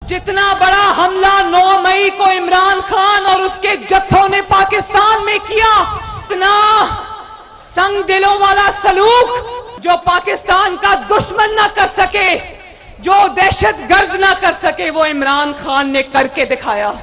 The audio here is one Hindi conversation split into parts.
जितना बड़ा हमला 9 मई को इमरान खान और उसके जत्थों ने पाकिस्तान में किया, इतना संग दिलों वाला सलूक जो पाकिस्तान का दुश्मन ना कर सके, जो दहशतगर्द ना कर सके, वो इमरान खान ने करके दिखाया।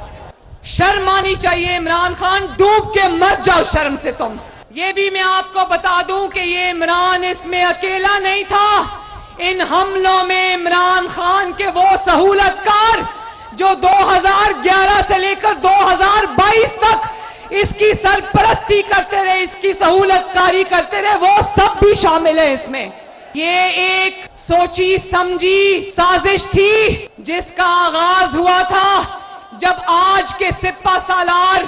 शर्म आनी चाहिए इमरान खान, डूब के मर जाओ शर्म से तुम। ये भी मैं आपको बता दूं कि ये इमरान इसमें अकेला नहीं था। इन हमलों में इमरान खान के वो सहूलतकार जो 2011 से लेकर 2022 तक इसकी सरपरस्ती करते रहे, इसकी सहूलतकारी करते रहे, वो सब भी शामिल है इसमें। ये एक सोची समझी साजिश थी जिसका आगाज हुआ था जब आज के सिपा सालार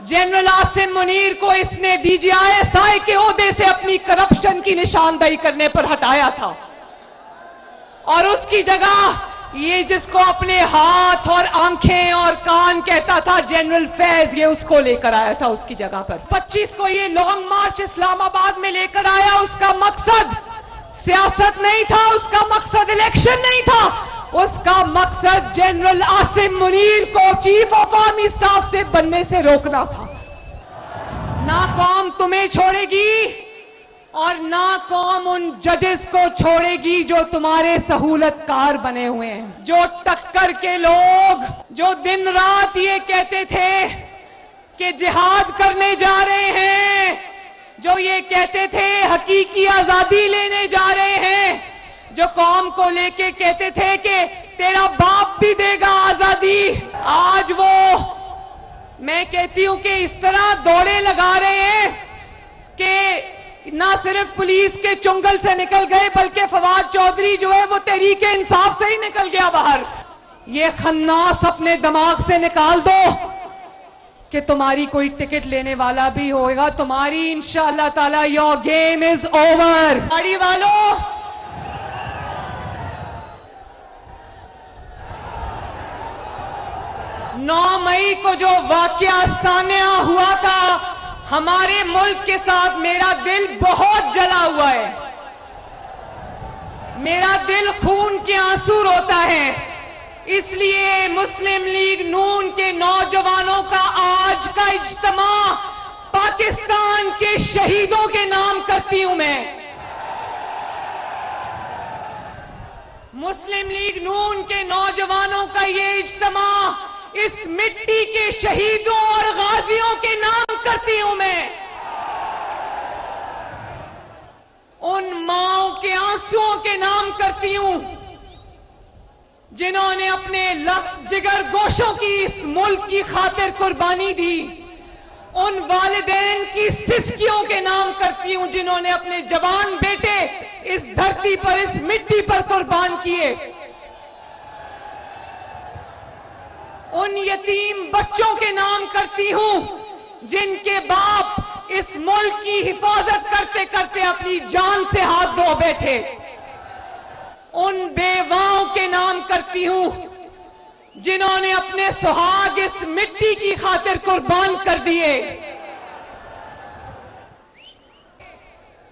जनरल आसिम मुनीर को इसने DGI के ओहदे से अपनी करप्शन की निशानदेही करने पर हटाया था, और उसकी जगह ये जिसको अपने हाथ और आंखें और कान कहता था जनरल फैज, ये उसको लेकर आया था उसकी जगह पर। 25 को ये लॉन्ग मार्च इस्लामाबाद में लेकर आया। उसका मकसद सियासत नहीं था, उसका मकसद इलेक्शन नहीं था, उसका मकसद जनरल आसिम मुनीर को चीफ ऑफ आर्मी स्टाफ से बनने से रोकना था। ना कौम तुम्हें छोड़ेगी और ना कौम उन जजेस को छोड़ेगी जो तुम्हारे सहूलतकार बने हुए हैं। जो टक्कर के लोग जो दिन रात ये कहते थे कि जिहाद करने जा रहे हैं, जो ये कहते थे हकीकी आजादी लेने जा रहे हैं, जो कौम को लेके कहते थे कि तेरा बाप भी देगा आजादी, आज वो मैं कहती हूं कि इस तरह दौड़े लगा रहे हैं कि ना सिर्फ पुलिस के चुंगल से निकल गए बल्कि फवाद चौधरी जो है वो तहरीके इंसाफ से ही निकल गया बाहर। ये खन्नास अपने दिमाग से निकाल दो कि तुम्हारी कोई टिकट लेने वाला भी होगा, तुम्हारी इंशाअल्लाह ताला योर गेम इज ओवर। गाड़ी वालों, नौ मई को जो वाकया सामने हुआ था हमारे मुल्क के साथ, मेरा दिल बहुत जला हुआ है, मेरा दिल खून के आंसू रोता है। इसलिए मुस्लिम लीग नून के नौजवानों का आज का इज्तिमा पाकिस्तान के शहीदों के नाम करती हूं मैं। मुस्लिम लीग नून के नौजवानों का ये इज्तिमा इस मिट्टी के शहीदों और गाजियों के नाम करती हूं मैं। उन माओं के आंसुओं के नाम करती हूं जिन्होंने अपने जिगर गोशों की इस मुल्क की खातिर कुर्बानी दी। उन वालिदैन की सिसकियों के नाम करती हूं जिन्होंने अपने जवान बेटे इस धरती पर, इस मिट्टी पर कुर्बान किए। उन यतीम बच्चों के नाम करती हूं जिनके बाप इस मुल्क की हिफाजत करते करते अपनी जान से हाथ धो बैठे। उन बेवाओं के नाम करती हूं जिन्होंने अपने सुहाग इस मिट्टी की खातिर कुर्बान कर दिए।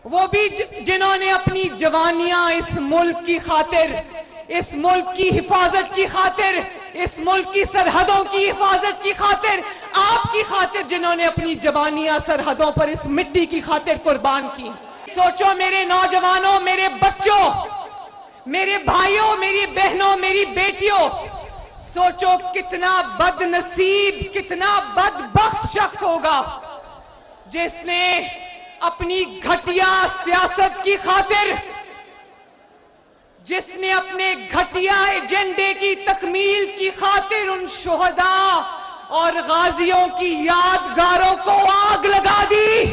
वो भी जिन्होंने अपनी जवानियां इस मुल्क की खातिर, इस मुल्क की हिफाजत की खातिर, इस मुल्क की सरहदों की हिफाजत की खातिर, आपकी खातिर जिन्होंने अपनी जवानियां सरहदों पर इस मिट्टी की खातिर कुर्बान की। सोचो मेरे नौजवानों, मेरे बच्चों, मेरे भाइयों, मेरी बहनों, मेरी बेटियों, सोचो कितना बदनसीब, कितना बदबख्त शख्स होगा जिसने अपनी घटिया सियासत की खातिर, जिसने अपने घटिया एजेंडे की तकमील की खातिर उन शुहदा और गाजियों की यादगारों को आग लगा दी।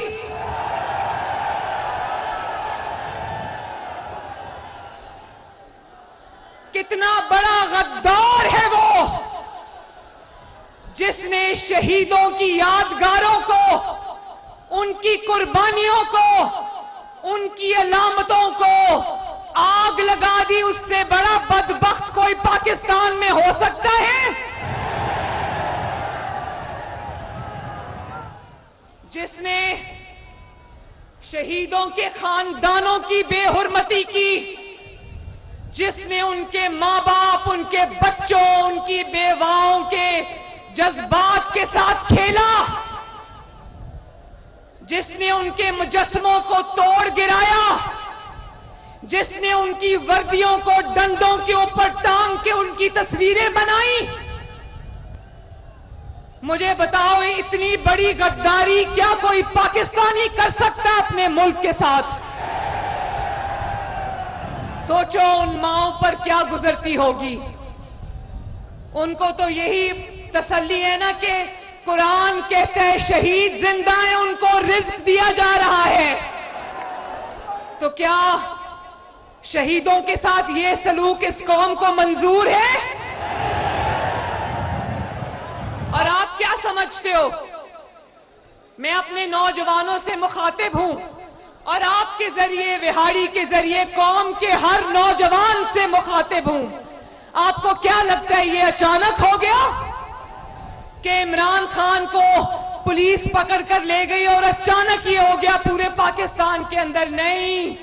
कितना बड़ा गद्दार है वो जिसने शहीदों की यादगारों को, उनकी कुर्बानियों को, उनकी अलामतों को आग लगा दी। उससे बड़ा बदबख्त कोई पाकिस्तान में हो सकता है? जिसने शहीदों के खानदानों की बेहुरमती की, जिसने उनके माँ बाप, उनके बच्चों, उनकी बेवाओं के जज्बात के साथ खेला, जिसने उनके मुजस्समों को तोड़ गिराया, जिसने उनकी वर्दियों को डंडों के ऊपर टांग के उनकी तस्वीरें बनाई। मुझे बताओ, इतनी बड़ी गद्दारी क्या कोई पाकिस्तानी कर सकता है अपने मुल्क के साथ? सोचो उन माओं पर क्या गुजरती होगी। उनको तो यही तसल्ली है ना कि कुरान कहते हैं शहीद जिंदा है, उनको रिज्क दिया जा रहा है। तो क्या शहीदों के साथ ये सलूक इस कौम को मंजूर है? और आप क्या समझते हो? मैं अपने नौजवानों से मुखातिब हूं और आपके जरिए, विहाड़ी के जरिए कौम के हर नौजवान से मुखातिब हूं। आपको क्या लगता है ये अचानक हो गया कि इमरान खान को पुलिस पकड़ कर ले गई और अचानक ये हो गया पूरे पाकिस्तान के अंदर? नहीं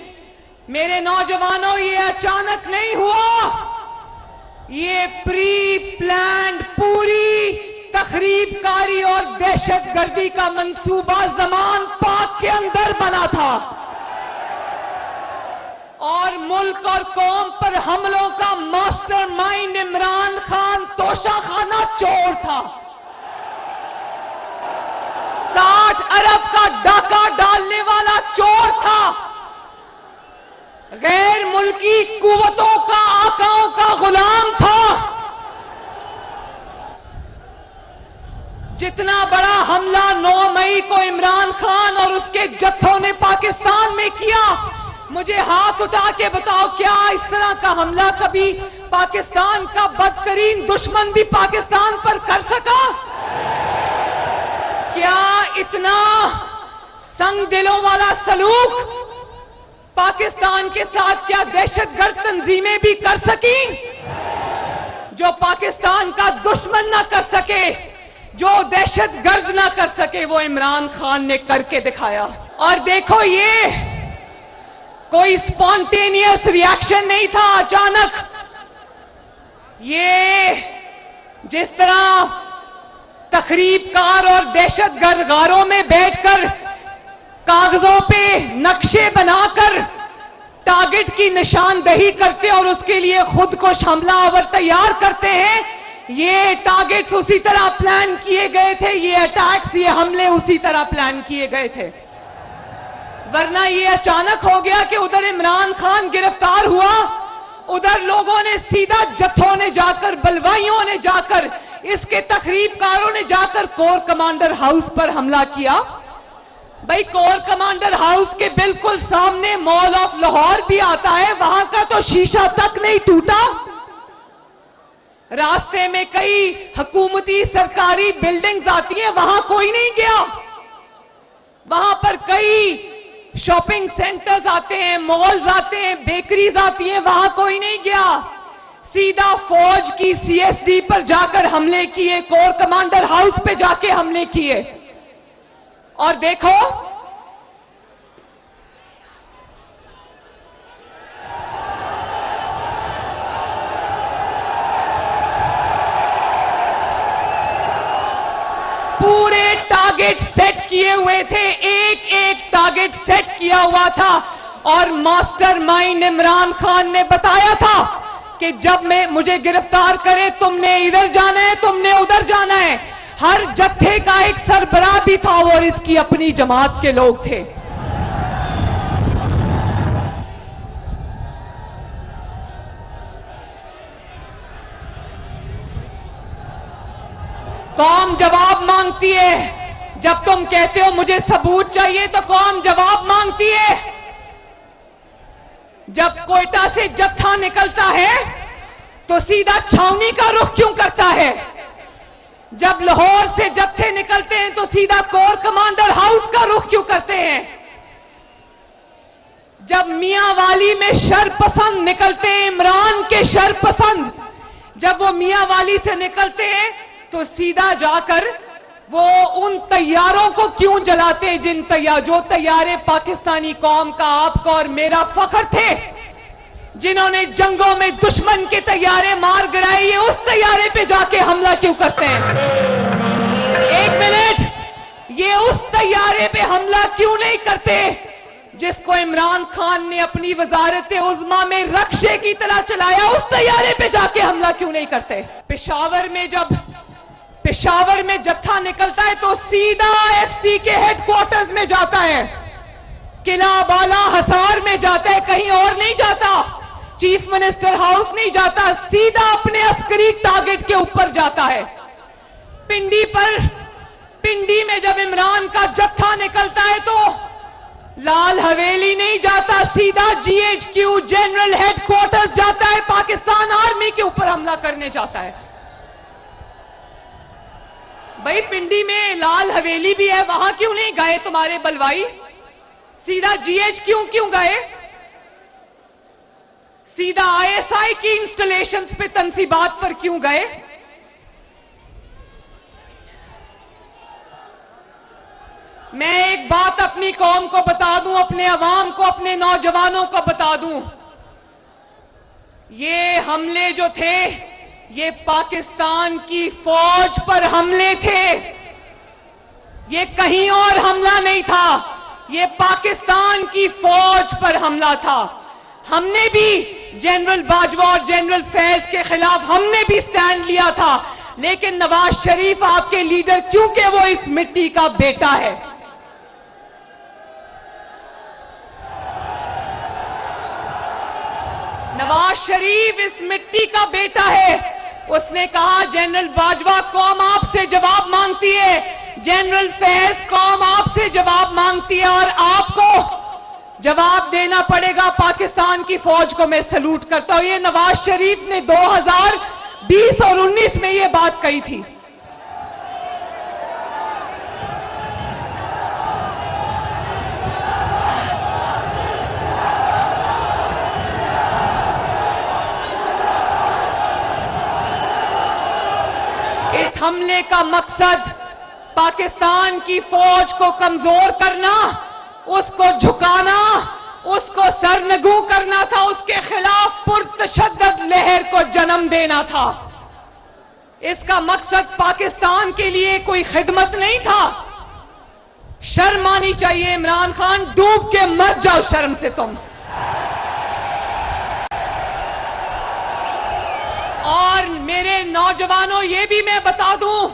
मेरे नौजवानों, ये अचानक नहीं हुआ। ये प्री प्लान्ड, पूरी तखरीबकारी और दहशतगर्दी का मंसूबा जमान पाक के अंदर बना था और मुल्क और कौम पर हमलों का मास्टरमाइंड इमरान खान तोशाखाना चोर था। 60 अरब का डाका डालने वाला चोर था। गैर मुल्की कुव्वतों का, आकाओं का गुलाम था। जितना बड़ा हमला 9 मई को इमरान खान और उसके जत्थों ने पाकिस्तान में किया, मुझे हाथ उठा के बताओ, क्या इस तरह का हमला कभी पाकिस्तान का बदतरीन दुश्मन भी पाकिस्तान पर कर सका? क्या इतना संग दिलों वाला सलूक पाकिस्तान के साथ क्या दहशतगर्द तंजीमें भी कर सकी? जो पाकिस्तान का दुश्मन ना कर सके, जो दहशतगर्द ना कर सके, वो इमरान खान ने करके दिखाया। और देखो, ये कोई स्पॉन्टेनियस रिएक्शन नहीं था, अचानक। ये जिस तरह तखरीबकार और दहशतगर्द गारों में बैठकर कागजों पे नक्शे बनाकर टारगेट की निशानदही करते और उसके लिए खुद को हमलावर तैयार करते हैं, ये टारगेट्स उसी तरह प्लान किए गए थे, ये अटैक्स, ये हमले उसी तरह प्लान किए गए थे। वरना ये अचानक हो गया कि उधर इमरान खान गिरफ्तार हुआ, उधर लोगों ने सीधा, जत्थों ने जाकर, बलवाइयों ने जाकर, इसके तखरीबकारों ने जाकर कोर कमांडर हाउस पर हमला किया। भाई, कोर कमांडर हाउस के बिल्कुल सामने मॉल ऑफ लाहौर भी आता है, वहां का तो शीशा तक नहीं टूटा। रास्ते में कई हुकूमती सरकारी बिल्डिंग्स आती हैं, वहां कोई नहीं गया। वहां पर कई शॉपिंग सेंटर्स आते हैं, मॉल्स आते हैं, बेकरीज आती हैं, वहां कोई नहीं गया। सीधा फौज की सीएसडी पर जाकर हमले किए, कोर कमांडर हाउस पे जाके हमले किए। और देखो, पूरे टारगेट सेट किए हुए थे, एक एक टारगेट सेट किया हुआ था। और मास्टरमाइंड इमरान खान ने बताया था कि जब मुझे गिरफ्तार करे, तुमने इधर जाना है, तुमने उधर जाना है। हर जत्थे का एक सरबराह भी था और इसकी अपनी जमात के लोग थे। कौम जवाब मांगती है। जब तुम कहते हो मुझे सबूत चाहिए, तो कौम जवाब मांगती है। जब कोयटा से जत्था निकलता है तो सीधा छावनी का रुख क्यों करता है? जब लाहौर से जत्थे निकलते हैं तो सीधा कोर कमांडर हाउस का रुख क्यों करते हैं? जब मियांवाली में शरपसंद निकलते हैं, इमरान के शरपसंद, जब वो मियांवाली से निकलते हैं तो सीधा जाकर वो उन तैयारों को क्यों जलाते हैं जो तैयारे पाकिस्तानी कौम का, आपका और मेरा फख्र थे। जिन्होंने जंगों में दुश्मन के तैयारे मार गिराए, ये उस तैयारे पे जाके हमला क्यों करते हैं? एक मिनट, ये उस तैयारे पे हमला क्यों नहीं करते जिसको इमरान खान ने अपनी वजारत उज़्मा में रक्षे की तरह चलाया? उस तैयारे पे जाके हमला क्यों नहीं करते? पेशावर में जत्था निकलता है तो सीधा एफसी के हेडक्वार्टर्स में जाता है, किला बाला हसार में जाता है, कहीं और नहीं जाता, चीफ मिनिस्टर हाउस नहीं जाता, सीधा अपने अस्करी टारगेट के ऊपर जाता है। पिंडी में जब इमरान का जत्था निकलता है तो लाल हवेली नहीं जाता, सीधा जीएचक्यू जनरल हेडक्वार्टर्स जाता है, पाकिस्तान आर्मी के ऊपर हमला करने जाता है। भाई पिंडी में लाल हवेली भी है, वहां क्यों नहीं गए तुम्हारे बलवाई? सीधा जीएचक्यू क्यों गए? सीधा आईएसआई की इंस्टॉलेशंस पे तंसीबात पर क्यों गए? मैं एक बात अपनी कौम को बता दूं, अपने अवाम को, अपने नौजवानों को बता दूं, ये हमले जो थे ये पाकिस्तान की फौज पर हमले थे, ये कहीं और हमला नहीं था, ये पाकिस्तान की फौज पर हमला था। हमने भी जनरल बाजवा और जनरल फैज के खिलाफ हमने भी स्टैंड लिया था, लेकिन नवाज शरीफ आपके लीडर, क्योंकि वो इस मिट्टी का बेटा है, नवाज शरीफ इस मिट्टी का बेटा है। उसने कहा जनरल बाजवा कौम आपसे जवाब मांगती है, जनरल फैज कौम आपसे जवाब मांगती है और आपको जवाब देना पड़ेगा। पाकिस्तान की फौज को मैं सलूट करता हूं। ये नवाज शरीफ ने 2020 और 19 में ये बात कही थी। इस हमले का मकसद पाकिस्तान की फौज को कमजोर करना, उसको झुकाना, उसको सरनगू करना था, उसके खिलाफ पुरतशद्दद लहर को जन्म देना था। इसका मकसद पाकिस्तान के लिए कोई खिदमत नहीं था। शर्म आनी चाहिए इमरान खान, डूब के मर जाओ शर्म से तुम। और मेरे नौजवानों, ये भी मैं बता दूं,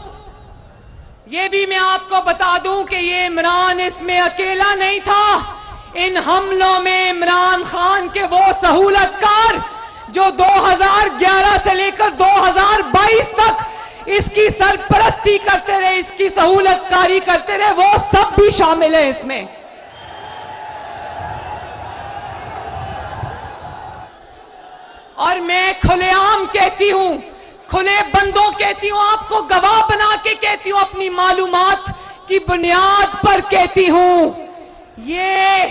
ये भी मैं आपको बता दूं कि ये इमरान इसमें अकेला नहीं था। इन हमलों में इमरान खान के वो सहूलतकार जो 2011 से लेकर 2022 तक इसकी सरपरस्ती करते रहे, इसकी सहूलतकारी करते रहे, वो सब भी शामिल है इसमें। और मैं खुलेआम कहती हूं, खुले बंदों कहती हूं, आपको गवाह बना के कहती हूं, अपनी मालूमात की बुनियाद पर कहती हूं, ये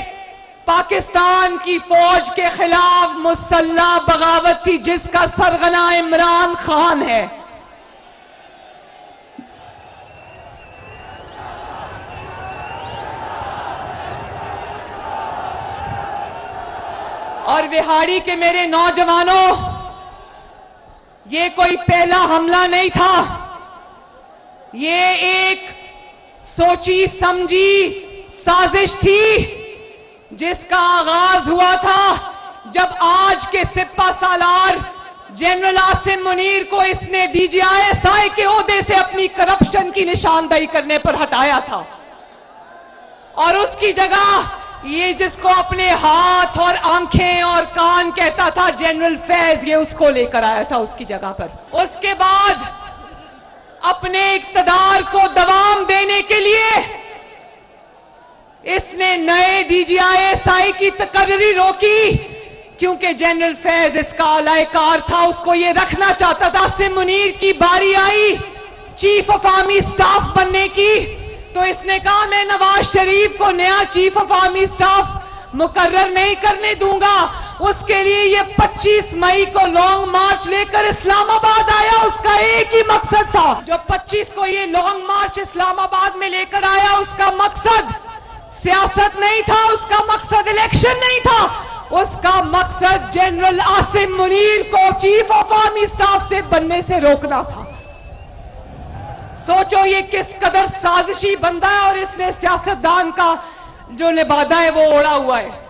पाकिस्तान की फौज के खिलाफ मुसल्लह बगावत थी जिसका सरगना इमरान खान है। और बिहाड़ी के मेरे नौजवानों, ये कोई पहला हमला नहीं था, ये एक सोची समझी साजिश थी जिसका आगाज हुआ था जब आज के सिपा सालार जनरल आसिम मुनीर को इसने DGI के ओहदे से अपनी करप्शन की निशानदेही करने पर हटाया था, और उसकी जगह ये जिसको अपने हाथ और आंखें और कान कहता था जनरल फैज, ये उसको लेकर आया था उसकी जगह पर। उसके बाद अपने इक्तदार को दवाम देने के लिए इसने नए DGI की तकर्री रोकी, क्योंकि जनरल फैज इसका अलायकार था, उसको ये रखना चाहता था। आसिम मुनीर की बारी I chief of army staff बनने की, तो इसने कहा मैं नवाज शरीफ को नया चीफ ऑफ आर्मी स्टाफ मुकर्रर नहीं करने दूंगा। उसके लिए ये 25 मई को लॉन्ग मार्च लेकर इस्लामाबाद आया। उसका एक ही मकसद था, जो 25 को ये लॉन्ग मार्च इस्लामाबाद में लेकर आया, उसका मकसद सियासत नहीं था, उसका मकसद इलेक्शन नहीं था, उसका मकसद जनरल आसिम मुनीर को चीफ ऑफ आर्मी स्टाफ से बनने से रोकना था। सोचो ये किस कदर साजिशी बंदा है और इसने सियासतदान का जो लिबादा है वो ओढ़ा हुआ है।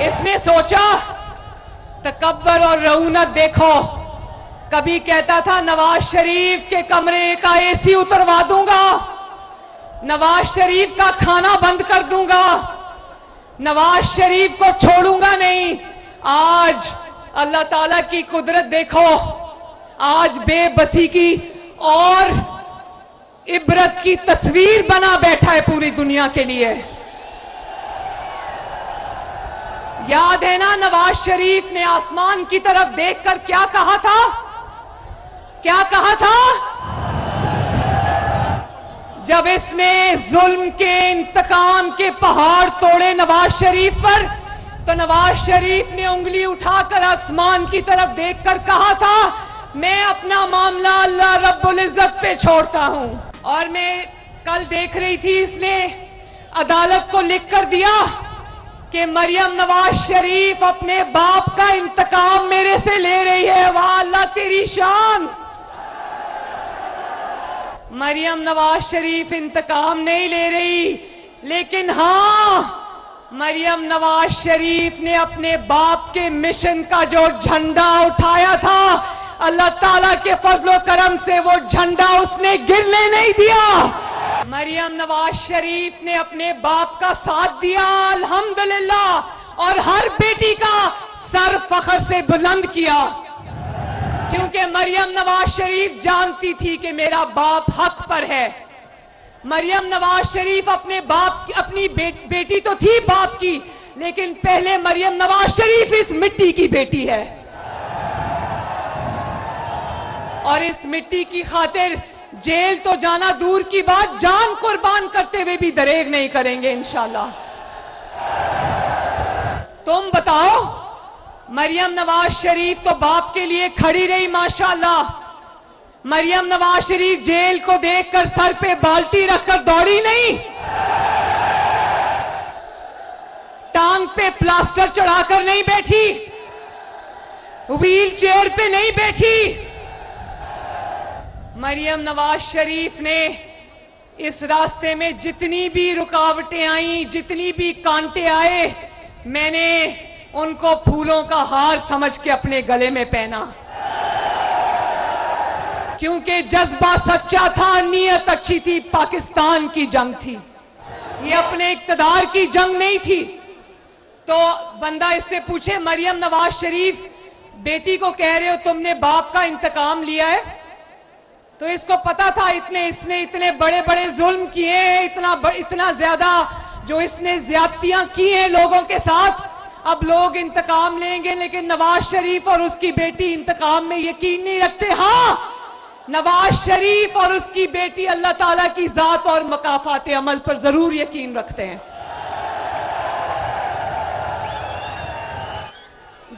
इसने सोचा तकब्बर और रऊनत देखो, कभी कहता था नवाज शरीफ के कमरे का एसी उतरवा दूंगा, नवाज शरीफ का खाना बंद कर दूंगा, नवाज शरीफ को छोड़ूंगा नहीं। आज अल्लाह ताला की कुदरत देखो, आज बेबसी की और इबरत की तस्वीर बना बैठा है पूरी दुनिया के लिए। याद है ना नवाज शरीफ ने आसमान की तरफ देखकर क्या कहा था? क्या कहा था? जब इसने जुल्म के इंतकाम के पहाड़ तोड़े नवाज शरीफ पर, तो नवाज शरीफ ने उंगली उठाकर आसमान की तरफ देखकर कहा था, मैं अपना मामला अल्लाह रब्बुल इज्जत पे छोड़ता हूं। और मैं कल देख रही थी, इसने अदालत को लिख कर दिया कि मरियम नवाज शरीफ अपने बाप का इंतकाम मेरे से ले रही है। वाह अल्लाह तेरी शान। मरियम नवाज शरीफ इंतकाम नहीं ले रही, लेकिन हां, मरियम नवाज शरीफ ने अपने बाप के मिशन का जो झंडा उठाया था, अल्लाह ताला के फजलो करम से वो झंडा उसने गिरने नहीं दिया। मरियम नवाज शरीफ ने अपने बाप का साथ दिया अल्हम्दुलिल्लाह, और हर बेटी का सर फख्र से बुलंद किया, क्योंकि मरियम नवाज शरीफ जानती थी कि मेरा बाप हक पर है। मरियम नवाज शरीफ अपने बाप की, अपनी बेटी तो थी बाप की, लेकिन पहले मरियम नवाज शरीफ इस मिट्टी की बेटी है, और इस मिट्टी की खातिर जेल तो जाना दूर की बात, जान कुर्बान करते हुए भी दरेग नहीं करेंगे इंशाल्लाह। तुम बताओ, मरियम नवाज शरीफ तो बाप के लिए खड़ी रही माशाल्लाह। मरियम नवाज शरीफ जेल को देखकर सर पे बाल्टी रखकर दौड़ी नहीं, टांग पे प्लास्टर चढ़ाकर नहीं बैठी, व्हील चेयर पे नहीं बैठी। मरियम नवाज शरीफ ने इस रास्ते में जितनी भी रुकावटें आई, जितनी भी कांटे आए, मैंने उनको फूलों का हार समझ के अपने गले में पहना, क्योंकि जज्बा सच्चा था, नीयत अच्छी थी। पाकिस्तान की जंग थी, ये अपने इक्तदार की जंग नहीं थी। तो बंदा इससे पूछे, मरियम नवाज शरीफ बेटी को कह रहे हो तुमने बाप का इंतकाम लिया है, तो इसको पता था इसने इतने बड़े बड़े जुल्म किए हैं, इतना ज्यादा जो इसने ज्यादतियां की हैं लोगों के साथ, अब लोग इंतकाम लेंगे। लेकिन नवाज शरीफ और उसकी बेटी इंतकाम में यकीन नहीं रखते। हाँ, नवाज शरीफ और उसकी बेटी अल्लाह ताला की जात और मकाफात अमल पर जरूर यकीन रखते हैं।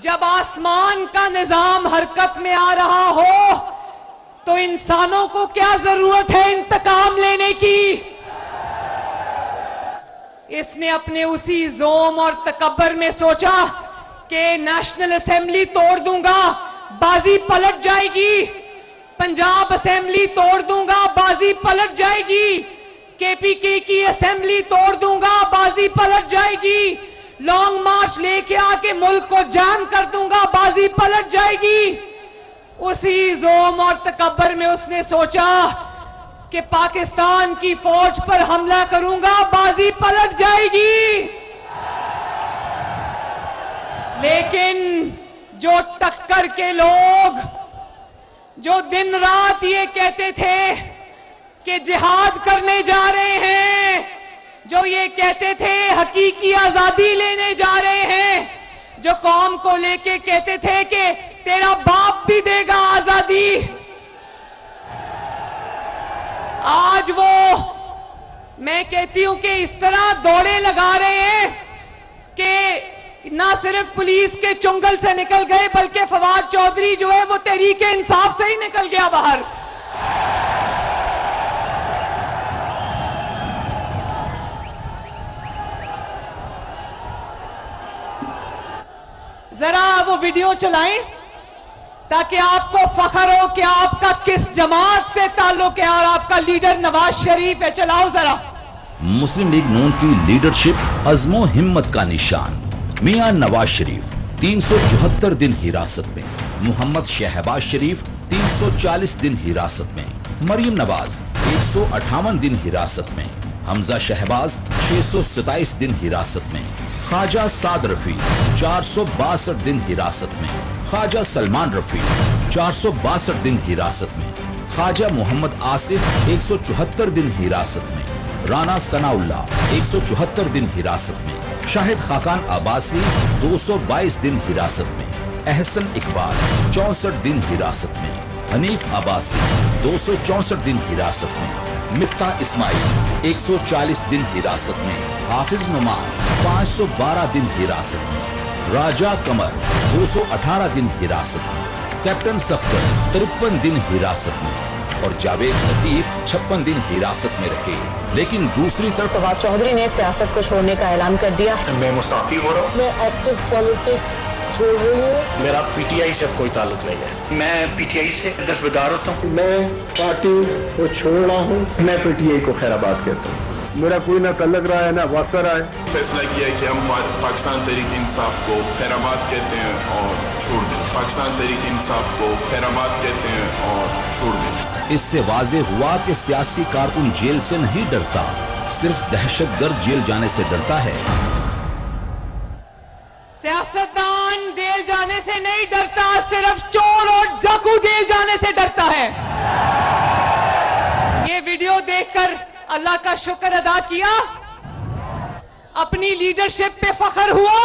जब आसमान का निजाम हरकत में आ रहा हो, तो इंसानों को क्या जरूरत है इंतकाम लेने की? इसने अपने उसी जोम और तकब्बर में सोचा कि नेशनल असेंबली तोड़ दूंगा, बाजी पलट जाएगी, पंजाब असेंबली तोड़ दूंगा, बाजी पलट जाएगी, केपीके की असेंबली तोड़ दूंगा, बाजी पलट जाएगी, लॉन्ग मार्च लेके आके मुल्क को जाम कर दूंगा, बाजी पलट जाएगी। उसी जोम और तकब्बर में उसने सोचा कि पाकिस्तान की फौज पर हमला करूंगा, बाजी पलट जाएगी। लेकिन जो टक्कर के लोग, जो दिन रात ये कहते थे कि जिहाद करने जा रहे हैं, जो ये कहते थे हकीकी आजादी लेने जा रहे हैं, जो कौम को लेके कहते थे कि तेरा बाप भी देगा आजादी, आज वो, मैं कहती हूं कि इस तरह दौड़े लगा रहे हैं कि ना सिर्फ पुलिस के चुंगल से निकल गए, बल्कि फवाद चौधरी जो है वो तहरीक इंसाफ से ही निकल गया बाहर। जरा वो वीडियो चलाएं ताकि आपको फख्र हो कि आपका किस जमात से ताल्लुक है और आपका लीडर नवाज शरीफ है। चलाओ जरा। मुस्लिम लीग नून की लीडरशिप अज़्मो हिम्मत का निशान मियां नवाज शरीफ 374 दिन हिरासत में, मोहम्मद शहबाज शरीफ 340 दिन हिरासत में, मरियम नवाज 158 दिन हिरासत में, हमजा शहबाज 627 दिन हिरासत में, ख्वाजा साद रफी 462 दिन हिरासत में, ख्वाजा सलमान रफी 462 दिन हिरासत में, ख्वाजा मोहम्मद आसिफ 174 दिन हिरासत में, राना सनाउल्ला 174 दिन हिरासत में, शाहिद खाकान अब्बासी 222 दिन हिरासत में, एहसन इकबाल 64 दिन हिरासत में, हनीफ अब्बासी 264 दिन हिरासत में, मिफ्ता इस्माइल 140 दिन हिरासत में, हाफिज नुमान 512 दिन हिरासत में, राजा कमर 218 दिन हिरासत में, कैप्टन सफदर 53 दिन हिरासत में और जावेद लतीफ 56 दिन हिरासत में रहे। लेकिन दूसरी तरफ फवाद चौधरी ने सियासत को छोड़ने का ऐलान कर दिया। मैं मुस्ताफी हो रहा हूँ, मैं एक्टिव पॉलिटिक्स छोड़ रही हूँ। मेरा पीटीआई से कोई ताल्लुक नहीं है। मैं पीटीआई से दस्तबरदार होता हूँ। मैं पार्टी को छोड़ रहा हूँ। मैं पीटीआई को खैराबाद कहता हूँ। मेरा कोई ना तल्लक रहा है ना वास्ता रहा है। फैसला किया है कि हम पाकिस्तान तहरीक इंसाफ को खैराबाद कहते हैं और छोड़ दें। पाकिस्तान तहरीक इंसाफ को खैराबाद कहते हैं और छोड़ दें। इससे वाजे हुआ कि सियासी कारकुन जेल से नहीं डरता, सिर्फ दहशतगर्द जेल जाने से डरता है। सियासतदान जेल जाने से नहीं डरता, सिर्फ चोर और डाकू जेल जाने से डरता है। ये वीडियो देखकर अल्लाह का शुक्र अदा किया, अपनी लीडरशिप पे फख्र हुआ।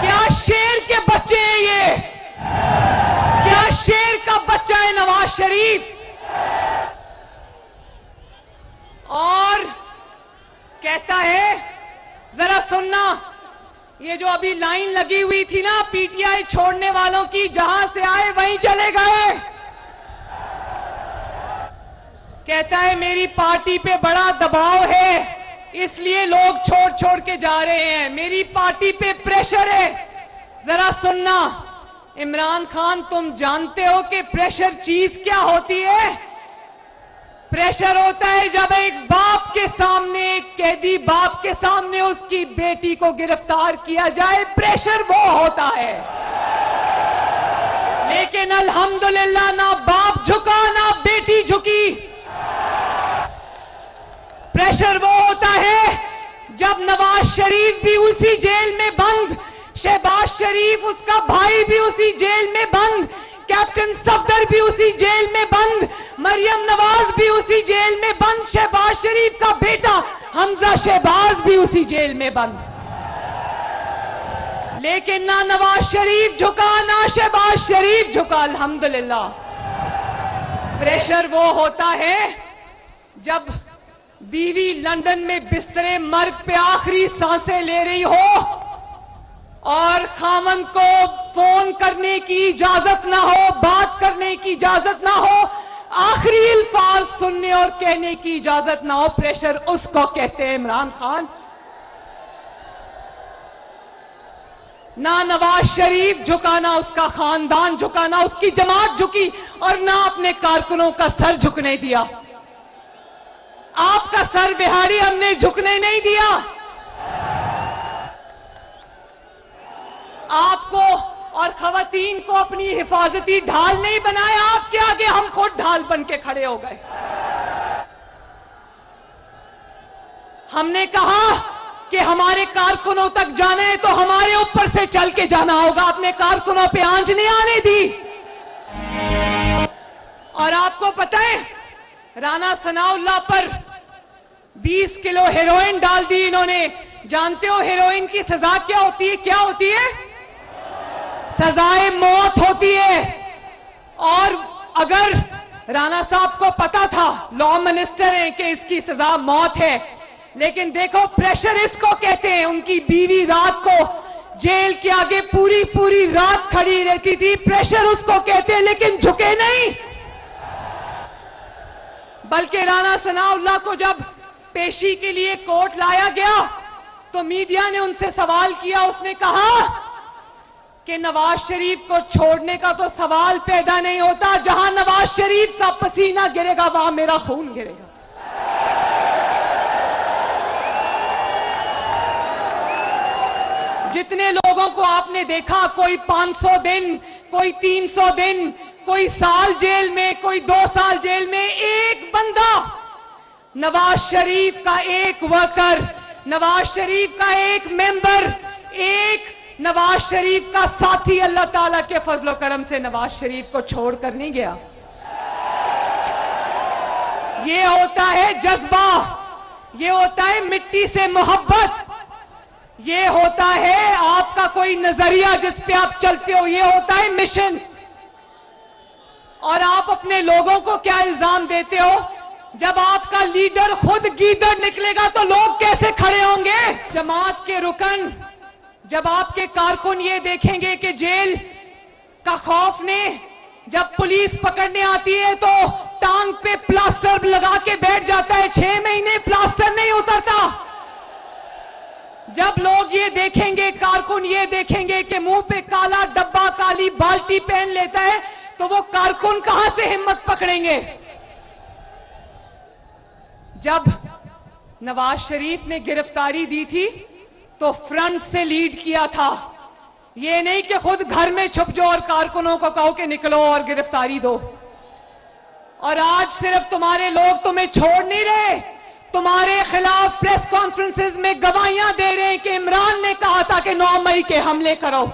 क्या शेर के बच्चे हैं ये, क्या शेर का बच्चा है नवाज शरीफ। और कहता है, जरा सुनना, ये जो अभी लाइन लगी हुई थी ना पीटीआई छोड़ने वालों की, जहां से आए वहीं चले गए। कहता है मेरी पार्टी पे बड़ा दबाव है, इसलिए लोग छोड़ छोड़ के जा रहे हैं, मेरी पार्टी पे प्रेशर है। जरा सुनना इमरान खान, तुम जानते हो कि प्रेशर चीज क्या होती है? प्रेशर होता है जब एक बाप के सामने, एक कैदी बाप के सामने उसकी बेटी को गिरफ्तार किया जाए, प्रेशर वो होता है। लेकिन अल्हम्दुलिल्लाह ना बाप झुका ना बेटी झुकी। प्रेशर वो होता है जब नवाज शरीफ भी उसी जेल में बंद, शहबाज शरीफ उसका भाई भी उसी जेल में बंद, कैप्टन सफदर भी उसी जेल में बंद, मरियम नवाज भी उसी जेल में बंद, शहबाज शरीफ का बेटा हमजा शहबाज भी उसी जेल में बंद। लेकिन ना नवाज शरीफ झुका ना शहबाज शरीफ झुका, अल्हम्दुलिल्लाह। प्रेशर वो होता है जब बीवी लंदन में बिस्तरे मर्ग पे आखिरी सांसें ले रही हो और खामन को फोन करने की इजाजत ना हो, बात करने की इजाजत ना हो, आखिरी अल्फाज सुनने और कहने की इजाजत ना हो। प्रेशर उसको कहते हैं इमरान खान। ना नवाज शरीफ झुका, ना उसका खानदान झुका, ना उसकी जमात झुकी और ना अपने कारकुनों का सर झुकने दिया। आपका सर बिहारी हमने झुकने नहीं दिया। आपको और खवातीन को अपनी हिफाजती ढाल नहीं बनाया, आपके आगे हम खुद ढाल बन के खड़े हो गए। हमने कहा कि हमारे कारकुनों तक जाना है तो हमारे ऊपर से चल के जाना होगा, अपने कारकुनों पे आंच नहीं आने दी। और आपको पता है राना सनाउल्लाह पर 20 किलो हेरोइन डाल दी इन्होंने। जानते हो हेरोइन की सजा क्या होती है? क्या होती है? सजाए मौत होती है। और अगर राणा साहब को पता था, लॉ मिनिस्टर हैं, कि इसकी सजा मौत है, लेकिन देखो प्रेशर इसको कहते हैं। उनकी बीवी रात को जेल के आगे पूरी पूरी रात खड़ी रहती थी, प्रेशर उसको कहते हैं, लेकिन झुके नहीं। बल्कि राणा सनाउल्लाह को जब पेशी के लिए कोर्ट लाया गया तो मीडिया ने उनसे सवाल किया, उसने कहा कि नवाज शरीफ को छोड़ने का तो सवाल पैदा नहीं होता। जहां नवाज शरीफ का पसीना गिरेगा वहां मेरा खून गिरेगा। जितने लोगों को आपने देखा, कोई 500 दिन, कोई 300 दिन, कोई साल जेल में, कोई 2 साल जेल में, एक बंदा नवाज शरीफ का एक वर्कर, नवाज शरीफ का एक मेंबर, एक नवाज शरीफ का साथी अल्लाह ताला के फजलो करम से नवाज शरीफ को छोड़कर नहीं गया। ये होता है जज्बा, ये होता है मिट्टी से मोहब्बत, ये होता है आपका कोई नजरिया जिस पे आप चलते हो, ये होता है मिशन। और आप अपने लोगों को क्या इल्जाम देते हो? जब आपका लीडर खुद गीदड़ निकलेगा तो लोग कैसे खड़े होंगे? जमात के रुकन, जब आपके कारकुन ये देखेंगे कि जेल का खौफ ने, जब पुलिस पकड़ने आती है तो टांग पे प्लास्टर लगा के बैठ जाता है, 6 महीने प्लास्टर नहीं उतरता। जब लोग ये देखेंगे, कारकुन ये देखेंगे कि मुंह पे काला डब्बा, काली बाल्टी पहन लेता है, तो वो कारकुन कहां से हिम्मत पकड़ेंगे? जब नवाज शरीफ ने गिरफ्तारी दी थी तो फ्रंट से लीड किया था, ये नहीं कि खुद घर में छुप जाओ और कारकुनों को कहो कि निकलो और गिरफ्तारी दो। और आज सिर्फ तुम्हारे लोग तुम्हें छोड़ नहीं रहे, तुम्हारे खिलाफ प्रेस कॉन्फ्रेंसेस में गवाहियां दे रहे हैं कि इमरान ने कहा था कि 9 मई के हमले करो।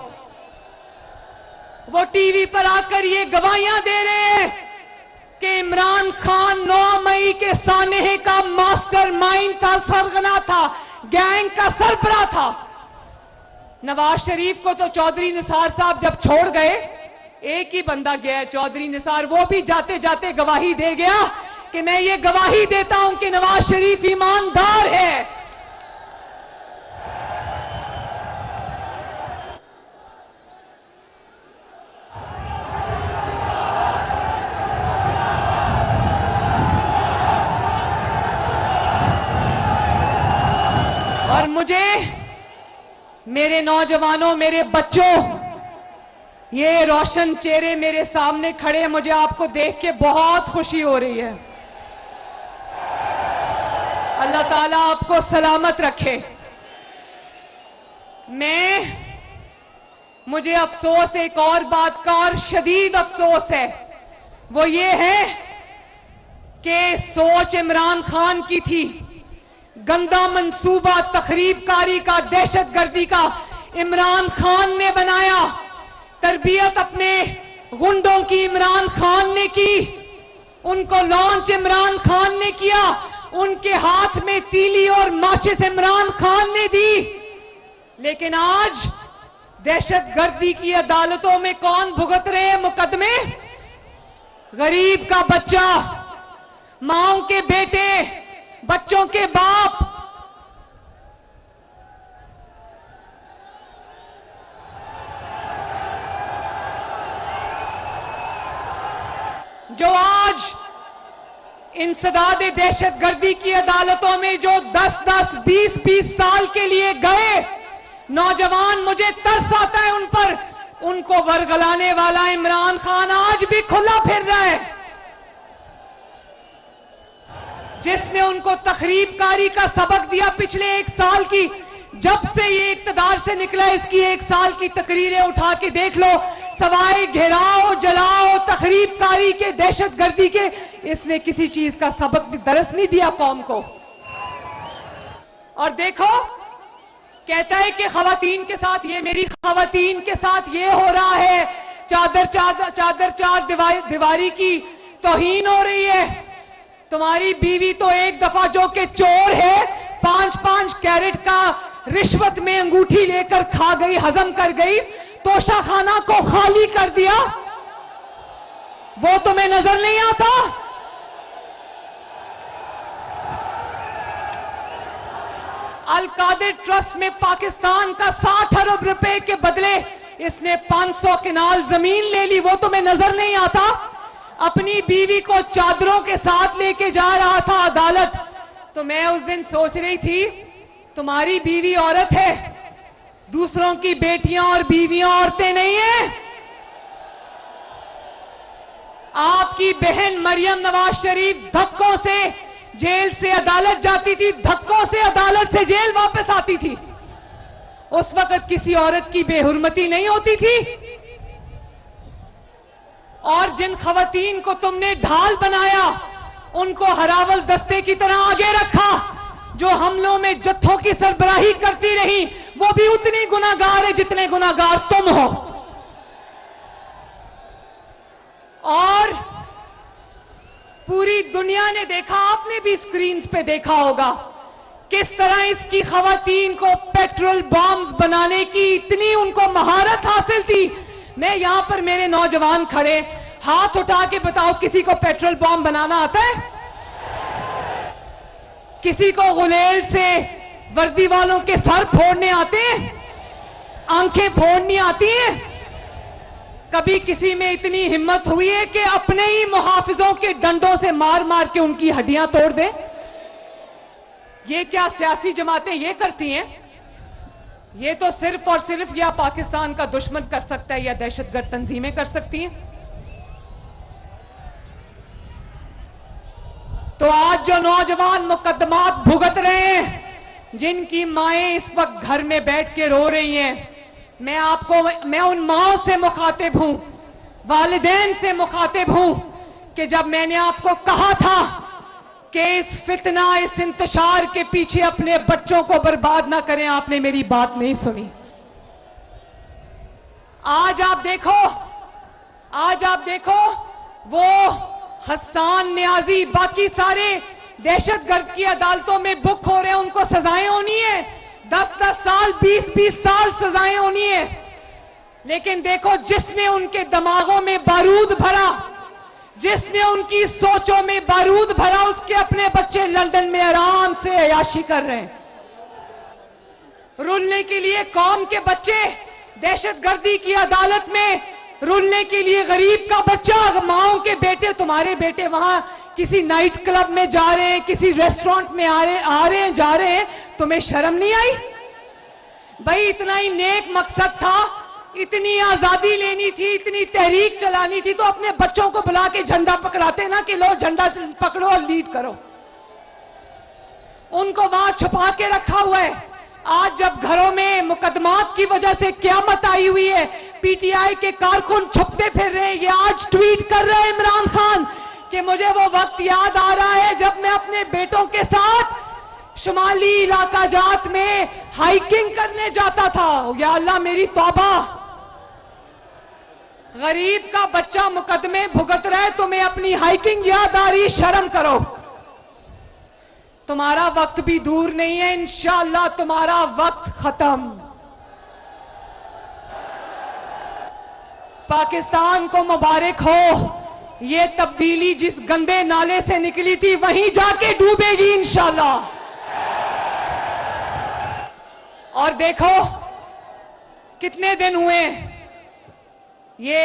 वो टीवी पर आकर ये गवाहियां दे रहे हैं कि इमरान खान 9 मई के सानहे का मास्टरमाइंड था, सरगना था, गैंग का सरबराह था। नवाज शरीफ को तो चौधरी निसार साहब जब छोड़ गए, एक ही बंदा गया, चौधरी निसार, वो भी जाते जाते गवाही दे गया कि मैं ये गवाही देता हूं कि नवाज शरीफ ईमानदार है। और मुझे, मेरे नौजवानों, मेरे बच्चों, ये रोशन चेहरे मेरे सामने खड़े हैं, मुझे आपको देख के बहुत खुशी हो रही है। अल्लाह ताला आपको सलामत रखे। मुझे अफसोस एक और बात का, और शदीद अफसोस है, वो ये है कि सोच इमरान खान की थी, गंदा मंसूबा तखरीबकारी का, दहशतगर्दी का इमरान खान ने बनाया, तरबियत अपने गुंडों की इमरान खान ने की, उनको लॉन्च इमरान खान ने किया, उनके हाथ में तीली और माचिस इमरान खान ने दी। लेकिन आज दहशतगर्दी की अदालतों में कौन भुगत रहे हैं मुकदमे? गरीब का बच्चा, माओं के बेटे, बच्चों के बाप। जो आज इंसदाद दहशतगर्दी की अदालतों में जो 10-10, 20-20 साल के लिए गए नौजवान, मुझे तरस आता है उन पर। उनको वरगलाने वाला इमरान खान आज भी खुला फिर रहा है, जिसने उनको तखरीबकारी का सबक दिया पिछले 1 साल की। जब से ये इक्तदार से निकला, इसकी 1 साल की तकरीरें उठा के देख लो, सवाए घेराव, जलाओ, तखरीबकारी के, दहशतगर्दी के, इसने किसी चीज का सबक भी दरस नहीं दिया कौम को। और देखो, कहता है कि खवातीन के साथ ये, मेरी खवातीन के साथ ये हो रहा है, चादर दीवारी की तौहीन हो रही है। तुम्हारी बीवी तो एक दफा जो कि चोर है, 5-5 कैरेट का रिश्वत में अंगूठी लेकर खा गई, हजम कर गई, तोशा खाना को खाली कर दिया, वो तुम्हें नजर नहीं आता? अल कादिर ट्रस्ट में पाकिस्तान का 60 अरब रुपए के बदले इसने 500 कनाल जमीन ले ली, वो तुम्हें नजर नहीं आता? अपनी बीवी को चादरों के साथ लेके जा रहा था अदालत। तो मैं उस दिन सोच रही थी, तुम्हारी बीवी औरत है, दूसरों की बेटियां और बीवियां औरतें नहीं है। आपकी बहन मरियम नवाज शरीफ धक्कों से जेल से अदालत जाती थी, धक्कों से अदालत से जेल वापस आती थी। उस वक्त किसी औरत की बेहुरमती नहीं होती थी। और जिन खवातीन को तुमने ढाल बनाया, उनको हरावल दस्ते की तरह आगे रखा। जो हमलों में जत्थों की सरबराही करती रही, वो भी उतनी गुनाहगार है जितने गुनाहगार तुम हो। और पूरी दुनिया ने देखा, आपने भी स्क्रीन्स पे देखा होगा, किस तरह इसकी खवातीन को पेट्रोल बॉम्ब्स बनाने की इतनी उनको महारत हासिल थी। मैं यहां पर मेरे नौजवान खड़े, हाथ उठा के बताओ किसी को पेट्रोल बॉम्ब बनाना आता है? किसी को गुलेल से वर्दी वालों के सर फोड़ने आते हैं? आंखें फोड़नी आती हैं? कभी किसी में इतनी हिम्मत हुई है कि अपने ही मुहाफिजों के डंडों से मार मार के उनकी हड्डियां तोड़ दे? ये क्या सियासी जमातें ये करती हैं? ये तो सिर्फ और सिर्फ या पाकिस्तान का दुश्मन कर सकता है या दहशतगर्द तंजीमें कर सकती हैं। तो आज जो नौजवान मुकदमात भुगत रहे हैं, जिनकी माएं इस वक्त घर में बैठ के रो रही हैं, मैं उन माओं से मुखातिब हूं, वालिदैन से मुखातिब हूं कि जब मैंने आपको कहा था कि इस फितना, इस इंतशार के पीछे अपने बच्चों को बर्बाद ना करें, आपने मेरी बात नहीं सुनी। आज आप देखो वो हसन न्याजी, बाकी सारे दहशतगर्द की अदालतों में बुक हो रहे हैं, उनको सजाएं होनी है, 10-10 साल, 20-20 साल सजाएं होनी है। लेकिन देखो, जिसने उनके दिमागों में बारूद भरा, जिसने उनकी सोचों में बारूद भरा, उसके अपने बच्चे लंदन में आराम से अयाशी कर रहे हैं। रुलने के लिए कौम के बच्चे दहशतगर्दी की अदालत में, रुलने के लिए गरीब का बच्चा, माओं के बेटे, तुम्हारे बेटे वहां किसी नाइट क्लब में जा रहे हैं, किसी रेस्टोरेंट में आ रहे हैं, जा रहे हैं, तुम्हें शर्म नहीं आई? भाई इतना ही नेक मकसद था, इतनी आजादी लेनी थी, इतनी तहरीक चलानी थी, तो अपने बच्चों को बुला के झंडा पकड़ाते ना कि लो झंडा पकड़ो और लीड करो। उनको वहां छुपा के रखा हुआ है। आज जब घरों में मुकदमात की वजह से क़यामत आई हुई है, पीटीआई के कारकुन छुपते फिर रहे हैं। ये आज ट्वीट कर रहे हैं इमरान खान कि मुझे वो वक्त याद आ रहा है जब मैं अपने बेटों के साथ शुमाली इलाका जात में हाइकिंग करने जाता था। या अल्लाह मेरी तौबा, गरीब का बच्चा मुकदमे भुगत रहा है, तुम्हें अपनी हाइकिंग याद आ रही? शर्म करो। तुम्हारा वक्त भी दूर नहीं है, इंशाअल्लाह तुम्हारा वक्त खत्म। पाकिस्तान को मुबारक हो, ये तब्दीली जिस गंदे नाले से निकली थी वहीं जाके डूबेगी इंशाअल्लाह। और देखो कितने दिन हुए ये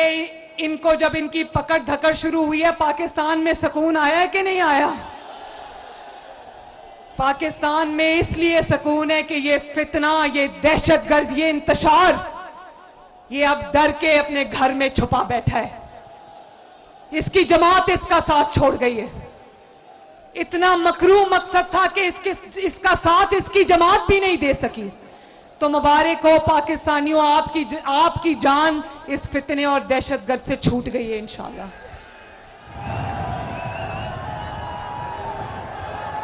इनको, जब इनकी पकड़ धकड़ शुरू हुई है, पाकिस्तान में सुकून आया है कि नहीं आया? पाकिस्तान में इसलिए सुकून है कि ये फितना, ये दहशतगर्द, ये इंतशार, ये अब डर के अपने घर में छुपा बैठा है। इसकी जमात इसका साथ छोड़ गई है। इतना मकरू मकसद था कि इसका साथ इसकी जमात भी नहीं दे सकी। तो मुबारक हो पाकिस्तानियों, आपकी जान इस फितने और दहशतगर्द से छूट गई है इंशाअल्लाह।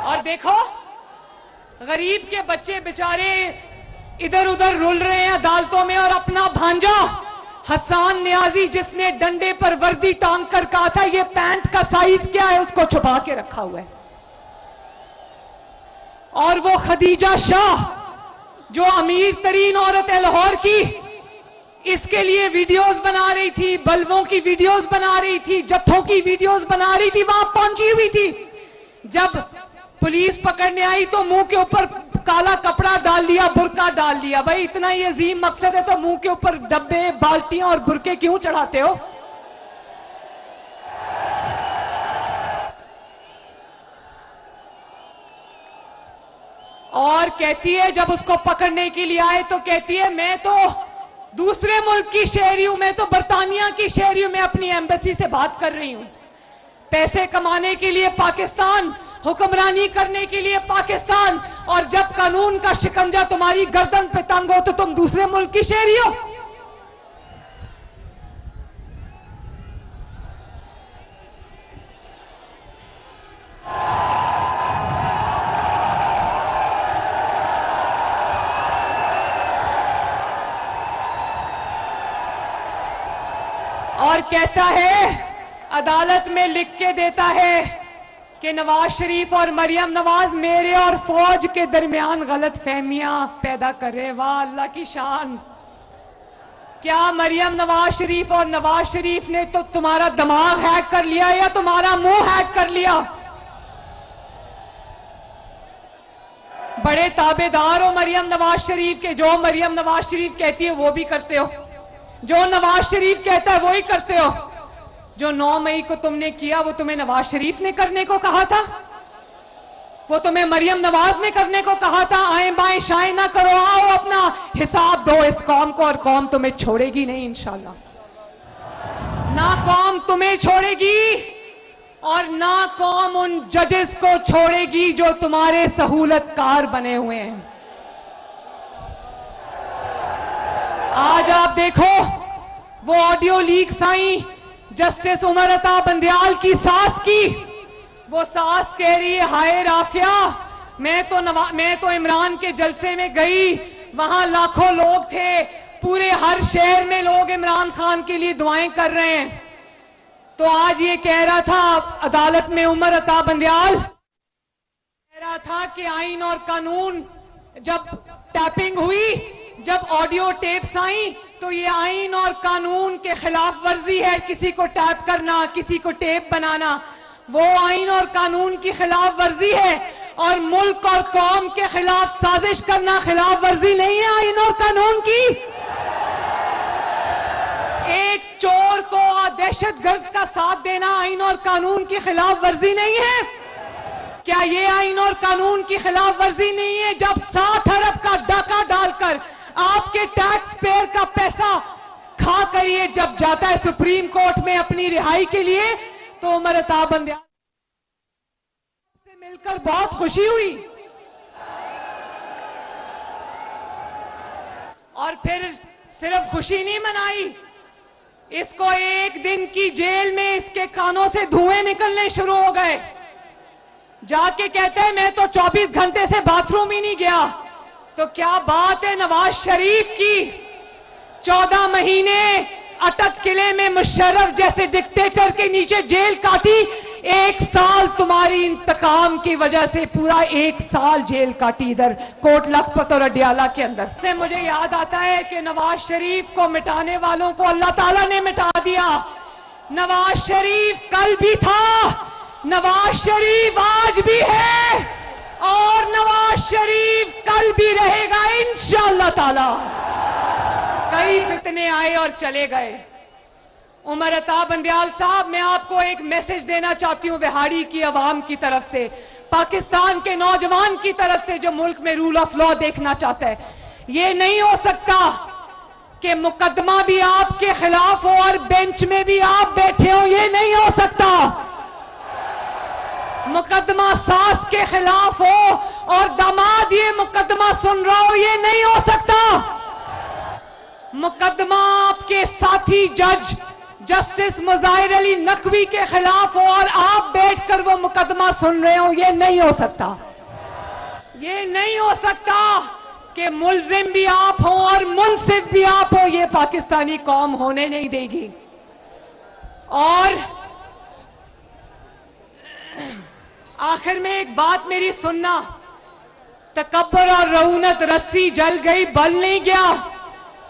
और देखो गरीब के बच्चे बेचारे इधर उधर रुल रहे हैं अदालतों में, और अपना भांजा हसन न्याजी, जिसने डंडे पर वर्दी टांग कर कहा था ये पैंट का साइज क्या है, उसको छुपा के रखा हुआ है। और वो खदीजा शाह, जो अमीर तरीन औरत है लाहौर की, इसके लिए वीडियोस बना रही थी, बल्बों की वीडियोस बना रही थी, जत्थों की वीडियोस बना रही थी, वहां पहुंची हुई थी। जब पुलिस पकड़ने आई तो मुंह के ऊपर काला कपड़ा डाल लिया, बुरका डाल लिया। भाई इतना ही अजीम मकसद है तो मुंह के ऊपर डब्बे, बाल्टियां और बुरके क्यों चढ़ाते हो? और कहती है, जब उसको पकड़ने के लिए आए तो कहती है मैं तो दूसरे मुल्क की शहरी हूं, मैं तो बरतानिया की शहरी हूं, मैं अपनी एम्बेसी से बात कर रही हूं। पैसे कमाने के लिए पाकिस्तान, हुक्मरानी करने के लिए पाकिस्तान, और जब कानून का शिकंजा तुम्हारी गर्दन पे तंग हो तो तुम दूसरे मुल्क की शहरी हो। और कहता है, अदालत में लिख के देता है कि नवाज शरीफ और मरियम नवाज मेरे और फौज के दरमियान गलत फहमियां पैदा करे। वाह अल्लाह की शान। क्या मरियम नवाज शरीफ और नवाज शरीफ ने तो तुम्हारा दिमाग हैक कर लिया या तुम्हारा मुंह हैक कर लिया? बड़े ताबेदार हो मरियम नवाज शरीफ के, जो मरियम नवाज शरीफ कहती है वो भी करते हो, जो नवाज शरीफ कहता है वो ही करते हो। जो 9 मई को तुमने किया वो तुम्हें नवाज शरीफ ने करने को कहा था, वो तुम्हें मरियम नवाज ने करने को कहा था। आए बाएं शाएं ना करो, आओ अपना हिसाब दो इस कौम को, और कौम तुम्हें छोड़ेगी नहीं इंशाल्लाह। ना कौम तुम्हें छोड़ेगी और ना कौम उन जजेस को छोड़ेगी जो तुम्हारे सहूलतकार बने हुए हैं। आज आप देखो वो ऑडियो लीक्स आई जस्टिस उमर अता बंदयाल की सास की। वो सास कह रही है, हाय राफिया, मैं तो इमरान के जलसे में गई, वहां लाखों लोग थे, पूरे हर शहर में लोग इमरान खान के लिए दुआएं कर रहे हैं। तो आज ये कह रहा था अदालत में उमर अता बंदयाल कह रहा था कि आईन और कानून, जब टैपिंग हुई, जब ऑडियो टेप्स आई, तो ये आईन और कानून के खिलाफ वर्जी है किसी को टैप करना, किसी को टेप बनाना। वो आईन और कानून की खिलाफ वर्जी है, और मुल्क और कौम के खिलाफ साजिश करना खिलाफ वर्जी नहीं है आईन और कानून की। एक चोर को दहशतगर्द का साथ देना आईन और कानून की खिलाफ वर्जी नहीं है। क्या ये आईन और कानून की खिलाफ वर्जी नहीं है जब 60 अरब का डाका डालकर आपके टैक्स पेयर का पैसा खा कर ये जब जाता है सुप्रीम कोर्ट में अपनी रिहाई के लिए, तो उमर अता बंदयाल से मिलकर बहुत खुशी हुई। और फिर सिर्फ खुशी नहीं मनाई, इसको 1 दिन की जेल में इसके कानों से धुएं निकलने शुरू हो गए। जाके कहते हैं मैं तो 24 घंटे से बाथरूम ही नहीं गया। तो क्या बात है नवाज शरीफ की, 14 महीने अटक किले में मुशर्रफ जैसे डिक्टेटर के नीचे जेल काटी, 1 साल तुम्हारी इंतकाम की वजह से पूरा 1 साल जेल काटी इधर कोट लखपत और अडियाला के अंदर से। मुझे याद आता है कि नवाज शरीफ को मिटाने वालों को अल्लाह ताला ने मिटा दिया। नवाज शरीफ कल भी था, नवाज शरीफ आज भी है, और नवाज शरीफ कल भी रहेगा इंशाअल्लाह ताला। कई फितने आए और चले गए। उमर अता बंदयाल साहब, मैं आपको एक मैसेज देना चाहती हूं बिहारी की आवाम की तरफ से, पाकिस्तान के नौजवान की तरफ से जो मुल्क में रूल ऑफ लॉ देखना चाहता है। ये नहीं हो सकता कि मुकदमा भी आपके खिलाफ हो और बेंच में भी आप बैठे हो, ये नहीं हो सकता। मुकदमा सास के खिलाफ हो और दामाद ये मुकदमा सुन रहा हो, ये नहीं हो सकता। मुकदमा आपके साथी जज जस्टिस मुजाहिर अली नकवी के खिलाफ हो और आप बैठकर वो मुकदमा सुन रहे हो, ये नहीं हो सकता। ये नहीं हो सकता कि मुल्जिम भी आप हो और मुनसिफ भी आप हो, ये पाकिस्तानी कौम होने नहीं देगी। और आखिर में एक बात मेरी सुनना, तकब्बर और रऊनत, रस्सी जल गई बल नहीं गया।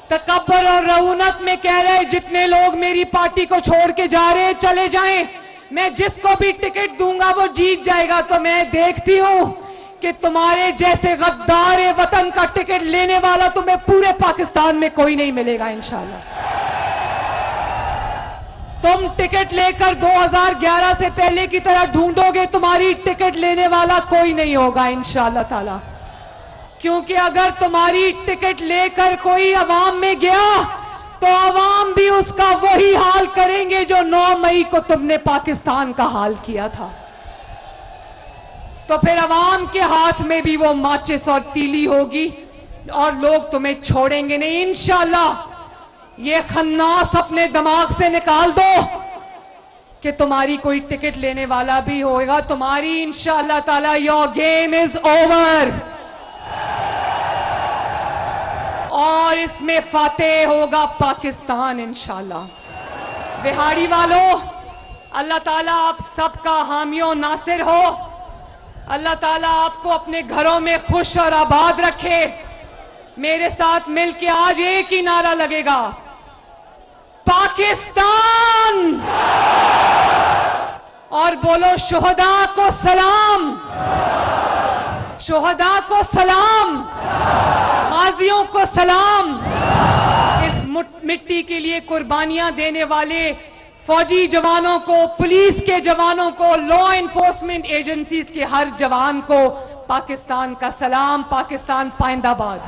तकब्बर और रऊनत में कह रहे जितने लोग मेरी पार्टी को छोड़ के जा रहे हैं चले जाएं, मैं जिसको भी टिकट दूंगा वो जीत जाएगा। तो मैं देखती हूं कि तुम्हारे जैसे गद्दार वतन का टिकट लेने वाला तुम्हें पूरे पाकिस्तान में कोई नहीं मिलेगा इंशाल्लाह। तुम टिकट लेकर 2011 से पहले की तरह ढूंढोगे, तुम्हारी टिकट लेने वाला कोई नहीं होगा इंशाअल्लाह ताला। क्योंकि अगर तुम्हारी टिकट लेकर कोई अवाम में गया तो अवाम भी उसका वही हाल करेंगे जो 9 मई को तुमने पाकिस्तान का हाल किया था। तो फिर अवाम के हाथ में भी वो माचिस और तीली होगी और लोग तुम्हें छोड़ेंगे नहीं। इंशाअल्लाह ये खन्नास अपने दिमाग से निकाल दो कि तुम्हारी कोई टिकट लेने वाला भी होगा। तुम्हारी इंशाअल्लाह ताला योर गेम इज ओवर और इसमें फातेह होगा पाकिस्तान इंशाअल्लाह। बिहारी वालों, अल्लाह ताला आप सबका हामियों नासिर हो। अल्लाह ताला आपको अपने घरों में खुश और आबाद रखे। मेरे साथ मिलके आज एक ही नारा लगेगा, पाकिस्तान, और बोलो शुहदा को सलाम, शुहदा को सलाम, गाजियों को सलाम। इस मिट्टी के लिए कुर्बानियां देने वाले फौजी जवानों को, पुलिस के जवानों को, लॉ एनफोर्समेंट एजेंसीज के हर जवान को पाकिस्तान का सलाम। पाकिस्तान पाइंदाबाद।